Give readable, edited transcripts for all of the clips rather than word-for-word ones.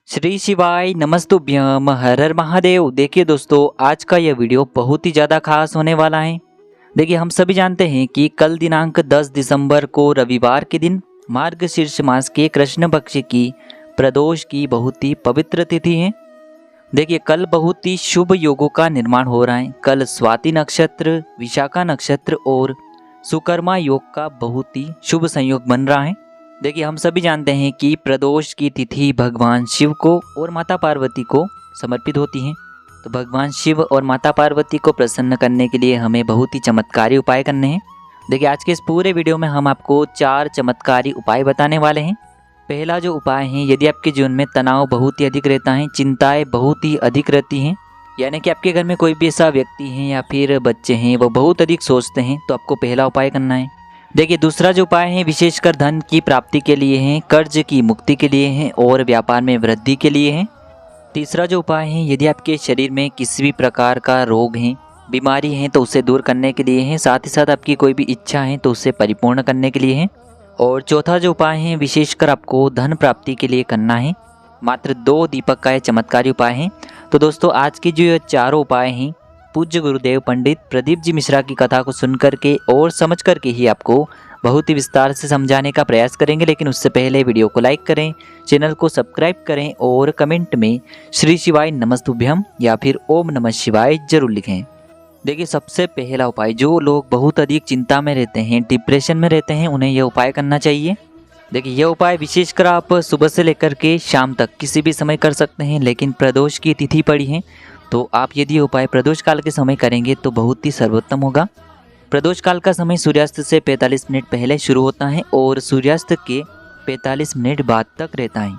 श्री शिवाय नमस्तुभ्यम हर हर महादेव। देखिए दोस्तों, आज का यह वीडियो बहुत ही ज़्यादा खास होने वाला है। देखिए, हम सभी जानते हैं कि कल दिनांक 10 दिसंबर को रविवार के दिन मार्गशीर्ष मास के कृष्ण पक्ष की प्रदोष की बहुत ही पवित्र तिथि है। देखिए, कल बहुत ही शुभ योगों का निर्माण हो रहा है। कल स्वाति नक्षत्र, विशाखा नक्षत्र और सुकर्मा योग का बहुत ही शुभ संयोग बन रहा है। देखिए, हम सभी जानते हैं कि प्रदोष की तिथि भगवान शिव को और माता पार्वती को समर्पित होती है। तो भगवान शिव और माता पार्वती को प्रसन्न करने के लिए हमें बहुत ही चमत्कारी उपाय करने हैं। देखिए, आज के इस पूरे वीडियो में हम आपको 4 चमत्कारी उपाय बताने वाले हैं। पहला जो उपाय है, यदि आपके जीवन में तनाव बहुत ही अधिक रहता है, चिंताएं बहुत ही अधिक रहती हैं, यानी कि आपके घर में कोई भी ऐसा व्यक्ति है या फिर बच्चे हैं वो बहुत अधिक सोचते हैं, तो आपको पहला उपाय करना है। देखिए, दूसरा जो उपाय है विशेषकर धन की प्राप्ति के लिए है, कर्ज की मुक्ति के लिए है और व्यापार में वृद्धि के लिए है। तीसरा जो उपाय है, यदि आपके शरीर में किसी भी प्रकार का रोग है, बीमारी है, तो उसे दूर करने के लिए है। साथ ही साथ आपकी कोई भी इच्छा है तो उसे परिपूर्ण करने के लिए है। और चौथा जो उपाय है, विशेषकर आपको धन प्राप्ति के लिए करना है। मात्र 2 दीपक का यह चमत्कारी उपाय है। तो दोस्तों, आज की जो ये चारों उपाय हैं, पूज्य गुरुदेव पंडित प्रदीप जी मिश्रा की कथा को सुन करके और समझ करके ही आपको बहुत ही विस्तार से समझाने का प्रयास करेंगे। लेकिन उससे पहले वीडियो को लाइक करें, चैनल को सब्सक्राइब करें और कमेंट में श्री शिवाय नमस्तुभ्यम या फिर ओम नमः शिवाय जरूर लिखें। देखिए, सबसे पहला उपाय, जो लोग बहुत अधिक चिंता में रहते हैं, डिप्रेशन में रहते हैं, उन्हें यह उपाय करना चाहिए। देखिए, यह उपाय विशेषकर आप सुबह से लेकर के शाम तक किसी भी समय कर सकते हैं। लेकिन प्रदोष की तिथि पड़ी है, तो आप यदि ये उपाय प्रदोष काल के समय करेंगे तो बहुत ही सर्वोत्तम होगा। प्रदोष काल का समय सूर्यास्त से 45 मिनट पहले शुरू होता है और सूर्यास्त के 45 मिनट बाद तक रहता है।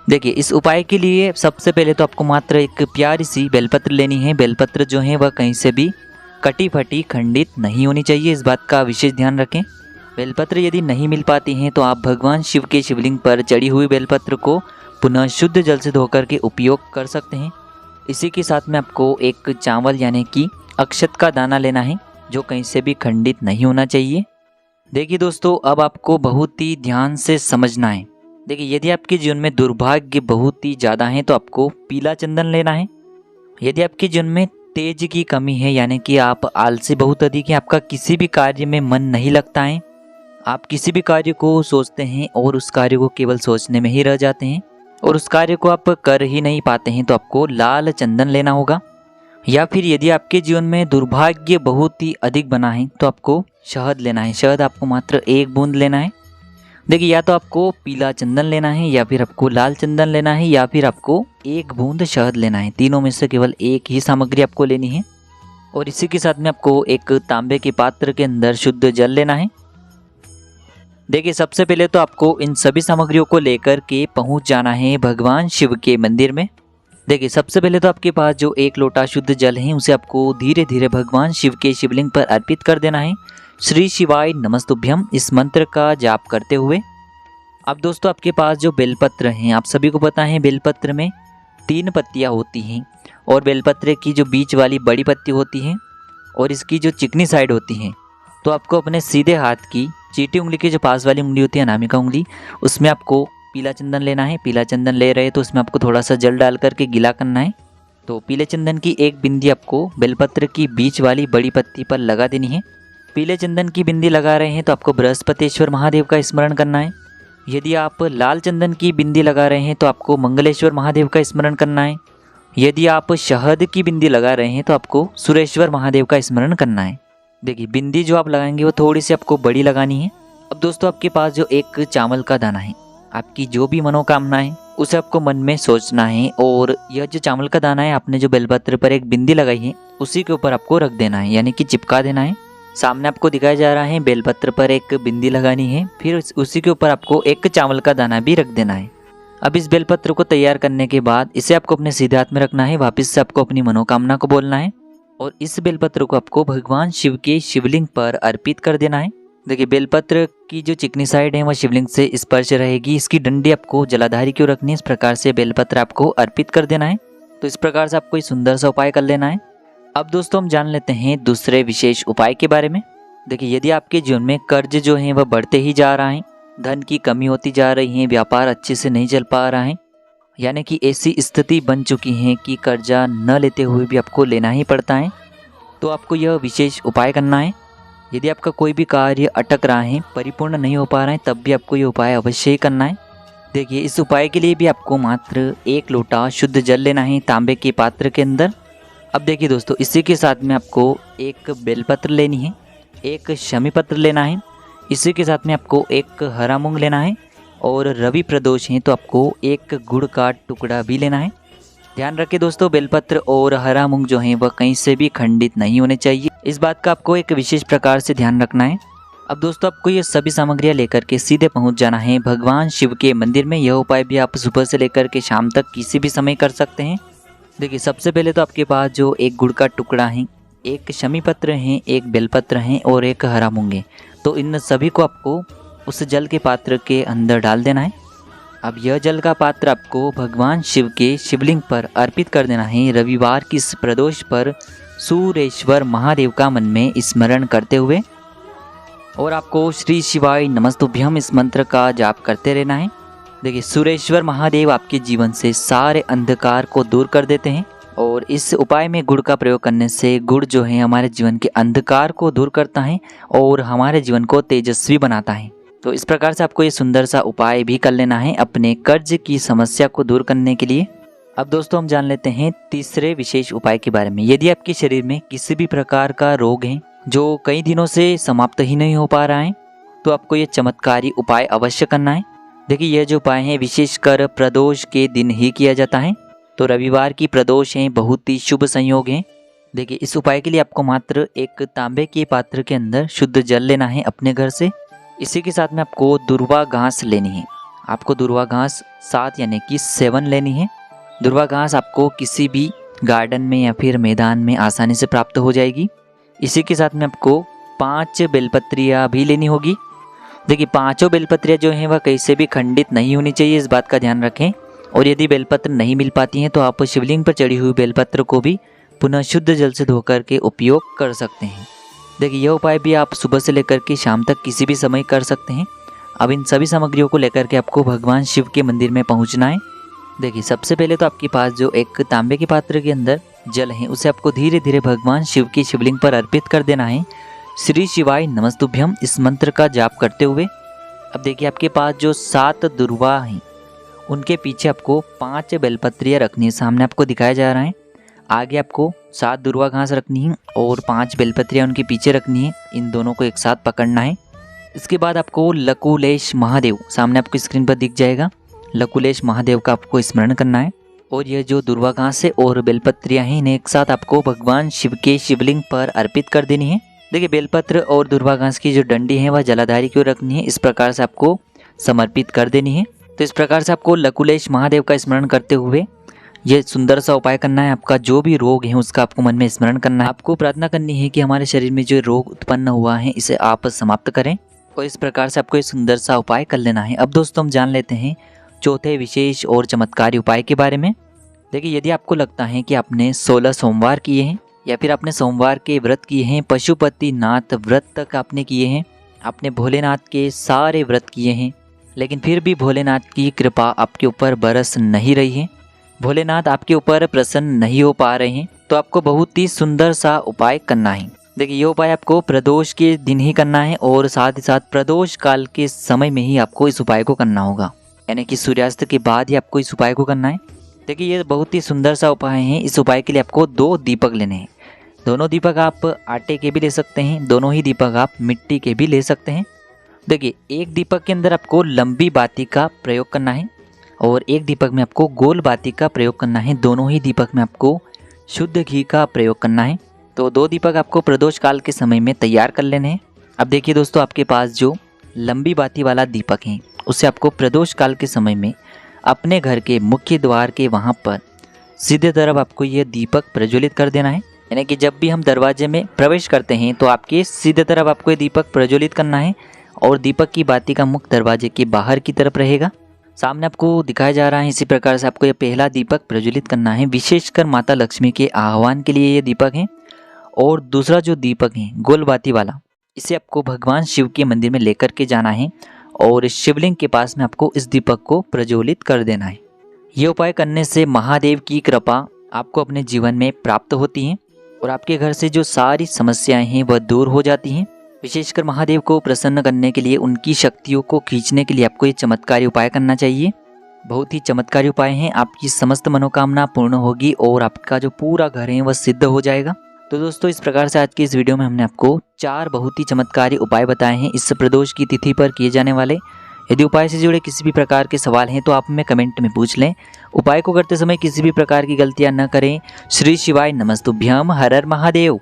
देखिए, इस उपाय के लिए सबसे पहले तो आपको मात्र एक प्यारी सी बेलपत्र लेनी है। बेलपत्र जो है वह कहीं से भी कटी फटी खंडित नहीं होनी चाहिए, इस बात का विशेष ध्यान रखें। बेलपत्र यदि नहीं मिल पाती हैं तो आप भगवान शिव के शिवलिंग पर चढ़ी हुई बेलपत्र को पुनः शुद्ध जल से धोकर के उपयोग कर सकते हैं। इसी के साथ में आपको एक चावल यानी कि अक्षत का दाना लेना है, जो कहीं से भी खंडित नहीं होना चाहिए। देखिए दोस्तों, अब आपको बहुत ही ध्यान से समझना है। देखिए, यदि आपके जीवन में दुर्भाग्य बहुत ही ज़्यादा है तो आपको पीला चंदन लेना है। यदि आपके जीवन में तेज की कमी है, यानी कि आप आलसी बहुत अधिक हैं, आपका किसी भी कार्य में मन नहीं लगता है, आप किसी भी कार्य को सोचते हैं और उस कार्य को केवल सोचने में ही रह जाते हैं और उस कार्य को आप कर ही नहीं पाते हैं, तो आपको लाल चंदन लेना होगा। या फिर यदि आपके जीवन में दुर्भाग्य बहुत ही अधिक बना है तो आपको शहद लेना है। शहद आपको मात्र 1 बूंद लेना है। देखिए, या तो आपको पीला चंदन लेना है या फिर आपको लाल चंदन लेना है या फिर आपको 1 बूंद शहद लेना है। तीनों में से केवल एक ही सामग्री आपको लेनी है। और इसी के साथ में आपको एक तांबे के पात्र के अंदर शुद्ध जल लेना है। देखिए, सबसे पहले तो आपको इन सभी सामग्रियों को लेकर के पहुंच जाना है भगवान शिव के मंदिर में। देखिए, सबसे पहले तो आपके पास जो 1 लोटा शुद्ध जल है उसे आपको धीरे धीरे भगवान शिव के शिवलिंग पर अर्पित कर देना है, श्री शिवाय नमस्तुभ्यम इस मंत्र का जाप करते हुए। अब दोस्तों, आपके पास जो बेलपत्र हैं, आप सभी को पता है बेलपत्र में 3 पत्तियां होती हैं और बेलपत्र की जो बीच वाली बड़ी पत्ती होती है और इसकी जो चिकनी साइड होती है, तो आपको अपने सीधे हाथ की चीटी उंगली की जो पास वाली उंगली होती है, अनामिका उंगली, उसमें आपको पीला चंदन लेना है। पीला चंदन ले रहे तो उसमें आपको थोड़ा सा जल डाल करके गीला करना है। तो पीले चंदन की एक बिंदी आपको बेलपत्र की बीच वाली बड़ी पत्ती पर लगा देनी है। पीले चंदन की बिंदी लगा रहे हैं तो आपको बृहस्पतिश्वर महादेव का स्मरण करना है। यदि आप लाल चंदन की बिंदी लगा रहे हैं तो आपको मंगलेश्वर महादेव का स्मरण करना है। यदि आप शहद की बिंदी लगा रहे हैं तो आपको सुरेश्वर महादेव का स्मरण करना है। देखिए, बिंदी जो आप लगाएंगे वो थोड़ी सी आपको बड़ी लगानी है। अब दोस्तों, आपके पास जो एक चावल का दाना है, आपकी जो भी मनोकामना है उसे आपको मन में सोचना है और यह जो चावल का दाना है, आपने जो बेलपत्र पर एक बिंदी लगाई है उसी के ऊपर आपको रख देना है, यानी कि चिपका देना है। सामने आपको दिखाया जा रहा है बेलपत्र पर एक बिंदी लगानी है, फिर उसी के ऊपर आपको एक चावल का दाना भी रख देना है। अब इस बेलपत्र को तैयार करने के बाद इसे आपको अपने सीधे हाथ में रखना है। वापस से आपको अपनी मनोकामना को बोलना है और इस बेलपत्र को आपको भगवान शिव के शिवलिंग पर अर्पित कर देना है। देखिए, बेलपत्र की जो चिकनी साइड है वह शिवलिंग से स्पर्श रहेगी। इसकी डंडी आपको जलाधारी क्यों रखनी है, इस प्रकार से बेलपत्र आपको अर्पित कर देना है। तो इस प्रकार से आपको सुंदर सा उपाय कर लेना है। अब दोस्तों, हम जान लेते हैं दूसरे विशेष उपाय के बारे में। देखिए, यदि आपके जीवन में कर्ज जो है वह बढ़ते ही जा रहा है, धन की कमी होती जा रही है, व्यापार अच्छे से नहीं चल पा रहा है, यानी कि ऐसी स्थिति बन चुकी है कि कर्जा न लेते हुए भी आपको लेना ही पड़ता है, तो आपको यह विशेष उपाय करना है। यदि आपका कोई भी कार्य अटक रहा है, परिपूर्ण नहीं हो पा रहा है, तब भी आपको ये उपाय अवश्य ही करना है। देखिए, इस उपाय के लिए भी आपको मात्र 1 लोटा शुद्ध जल लेना है तांबे के पात्र के अंदर। अब देखिए दोस्तों, इसी के साथ में आपको एक बेलपत्र लेनी है, एक शमी पत्र लेना है, इसी के साथ में आपको एक हरा मूंग लेना है, और रवि प्रदोष है तो आपको एक गुड़ का टुकड़ा भी लेना है। ध्यान रखें दोस्तों, बेलपत्र और हरा मूंग जो है वह कहीं से भी खंडित नहीं होने चाहिए। इस बात का आपको एक विशेष प्रकार से ध्यान रखना है। अब दोस्तों, आपको ये सभी सामग्रियां लेकर के सीधे पहुंच जाना है भगवान शिव के मंदिर में। यह उपाय भी आप सुबह से लेकर के शाम तक किसी भी समय कर सकते हैं। देखिए, सबसे पहले तो आपके पास जो एक गुड़ का टुकड़ा है, एक शमी पत्र है, एक बेलपत्र है और एक हरा मूंग है, तो इन सभी को आपको उस जल के पात्र के अंदर डाल देना है। अब यह जल का पात्र आपको भगवान शिव के शिवलिंग पर अर्पित कर देना है। रविवार की इस प्रदोष पर सूरेश्वर महादेव का मन में स्मरण करते हुए, और आपको श्री शिवाय नमस्तुभ्यम इस मंत्र का जाप करते रहना है। देखिए, सूरेश्वर महादेव आपके जीवन से सारे अंधकार को दूर कर देते हैं, और इस उपाय में गुड़ का प्रयोग करने से गुड़ जो है हमारे जीवन के अंधकार को दूर करता है और हमारे जीवन को तेजस्वी बनाता है। तो इस प्रकार से आपको ये सुंदर सा उपाय भी कर लेना है अपने कर्ज की समस्या को दूर करने के लिए। अब दोस्तों, हम जान लेते हैं तीसरे विशेष उपाय के बारे में। यदि आपके शरीर में किसी भी प्रकार का रोग है जो कई दिनों से समाप्त ही नहीं हो पा रहा है, तो आपको ये चमत्कारी उपाय अवश्य करना है। देखिए, यह जो उपाय है विशेषकर प्रदोष के दिन ही किया जाता है, तो रविवार की प्रदोष है, बहुत ही शुभ संयोग है। देखिए, इस उपाय के लिए आपको मात्र एक तांबे के पात्र के अंदर शुद्ध जल लेना है अपने घर से। इसी के साथ में आपको दुर्वा घास लेनी है। आपको दुर्वा घास 7 यानी कि 7 लेनी है। दुर्वा घास आपको किसी भी गार्डन में या फिर मैदान में आसानी से प्राप्त हो जाएगी। इसी के साथ में आपको 5 बेलपत्रियाँ भी लेनी होगी। देखिए, पांचों बेलपत्रियाँ जो हैं वह कैसे भी खंडित नहीं होनी चाहिए, इस बात का ध्यान रखें। और यदि बेलपत्र नहीं मिल पाती हैं तो आप शिवलिंग पर चढ़ी हुई बेलपत्र को भी पुनः शुद्ध जल से धोकर के उपयोग कर सकते हैं। देखिए, यह उपाय भी आप सुबह से लेकर के शाम तक किसी भी समय कर सकते हैं। अब इन सभी सामग्रियों को लेकर के आपको भगवान शिव के मंदिर में पहुंचना है। देखिए, सबसे पहले तो आपके पास जो एक तांबे के पात्र के अंदर जल है उसे आपको धीरे धीरे भगवान शिव की शिवलिंग पर अर्पित कर देना है, श्री शिवाय नमस्तुभ्यम इस मंत्र का जाप करते हुए। अब देखिए, आपके पास जो 7 दुर्वा हैं उनके पीछे आपको 5 बेलपत्रियाँ रखनी है। सामने आपको दिखाया जा रहा है, आगे आपको 7 दुर्वा घास रखनी है और 5 बेलपत्रियाँ उनके पीछे रखनी है। इन दोनों को एक साथ पकड़ना है। इसके बाद आपको लकुलेश महादेव, सामने आपको स्क्रीन पर दिख जाएगा, लकुलेश महादेव का आपको स्मरण करना है। और यह जो दुर्वा घास है और बेलपत्रियाँ हैं इन्हें एक साथ आपको भगवान शिव के शिवलिंग पर अर्पित कर देनी है। देखिए, बेलपत्र और दुर्वा घास की जो डंडी है वह जलाधारी की ओर रखनी है, इस प्रकार से आपको समर्पित कर देनी है। तो इस प्रकार से आपको लकुलेश महादेव का स्मरण करते हुए यह सुंदर सा उपाय करना है। आपका जो भी रोग है उसका आपको मन में स्मरण करना है। आपको प्रार्थना करनी है कि हमारे शरीर में जो रोग उत्पन्न हुआ है इसे आप समाप्त करें, और इस प्रकार से आपको ये सुंदर सा उपाय कर लेना है। अब दोस्तों, हम जान लेते हैं चौथे विशेष और चमत्कारी उपाय के बारे में। देखिए, यदि आपको लगता है कि आपने 16 सोमवार किए हैं या फिर आपने सोमवार के व्रत किए हैं, पशुपतिनाथ व्रत तक आपने किए हैं, आपने भोलेनाथ के सारे व्रत किए हैं, लेकिन फिर भी भोलेनाथ की कृपा आपके ऊपर बरस नहीं रही है, भोलेनाथ आपके ऊपर प्रसन्न नहीं हो पा रहे हैं, तो आपको बहुत ही सुंदर सा उपाय करना है। देखिए, ये उपाय आपको प्रदोष के दिन ही करना है और साथ ही साथ प्रदोष काल के समय में ही आपको इस उपाय को करना होगा, यानी कि सूर्यास्त के बाद ही आपको इस उपाय को करना है। देखिए, ये बहुत ही सुंदर सा उपाय है। इस उपाय के लिए आपको 2 दीपक लेने हैं। दोनों दीपक आप आटे के भी ले सकते हैं, दोनों ही दीपक आप मिट्टी के भी ले सकते हैं। देखिए, एक दीपक के अंदर आपको लंबी बाती का प्रयोग करना है और एक दीपक में आपको गोल बाती का प्रयोग करना है। दोनों ही दीपक में आपको शुद्ध घी का प्रयोग करना है। तो 2 दीपक आपको प्रदोष काल के समय में तैयार कर लेने हैं। अब देखिए दोस्तों, आपके पास जो लंबी बाती वाला दीपक है उसे आपको प्रदोष काल के समय में अपने घर के मुख्य द्वार के वहाँ पर सीधे तरफ आपको यह दीपक प्रज्वलित कर देना है। यानी कि जब भी हम दरवाजे में प्रवेश करते हैं तो आपके सीधे तरफ आपको ये दीपक प्रज्वलित करना है और दीपक की बाती का मुख दरवाजे के बाहर की तरफ रहेगा। सामने आपको दिखाया जा रहा है, इसी प्रकार से आपको यह पहला दीपक प्रज्वलित करना है। विशेषकर माता लक्ष्मी के आह्वान के लिए ये दीपक है। और दूसरा जो दीपक है गोल बाती वाला, इसे आपको भगवान शिव के मंदिर में लेकर के जाना है और शिवलिंग के पास में आपको इस दीपक को प्रज्वलित कर देना है। ये उपाय करने से महादेव की कृपा आपको अपने जीवन में प्राप्त होती है और आपके घर से जो सारी समस्याएं हैं वह दूर हो जाती हैं। विशेषकर महादेव को प्रसन्न करने के लिए, उनकी शक्तियों को खींचने के लिए आपको ये चमत्कारी उपाय करना चाहिए। बहुत ही चमत्कारी उपाय हैं, आपकी समस्त मनोकामना पूर्ण होगी और आपका जो पूरा घर है वह सिद्ध हो जाएगा। तो दोस्तों, इस प्रकार से आज की इस वीडियो में हमने आपको 4 बहुत ही चमत्कारी उपाय बताए हैं इस प्रदोष की तिथि पर किए जाने वाले। यदि उपाय से जुड़े किसी भी प्रकार के सवाल हैं तो आप हमें कमेंट में पूछ लें। उपाय को करते समय किसी भी प्रकार की गलतियां न करें। श्री शिवाय नमस्तुभ्यम। हर हर महादेव।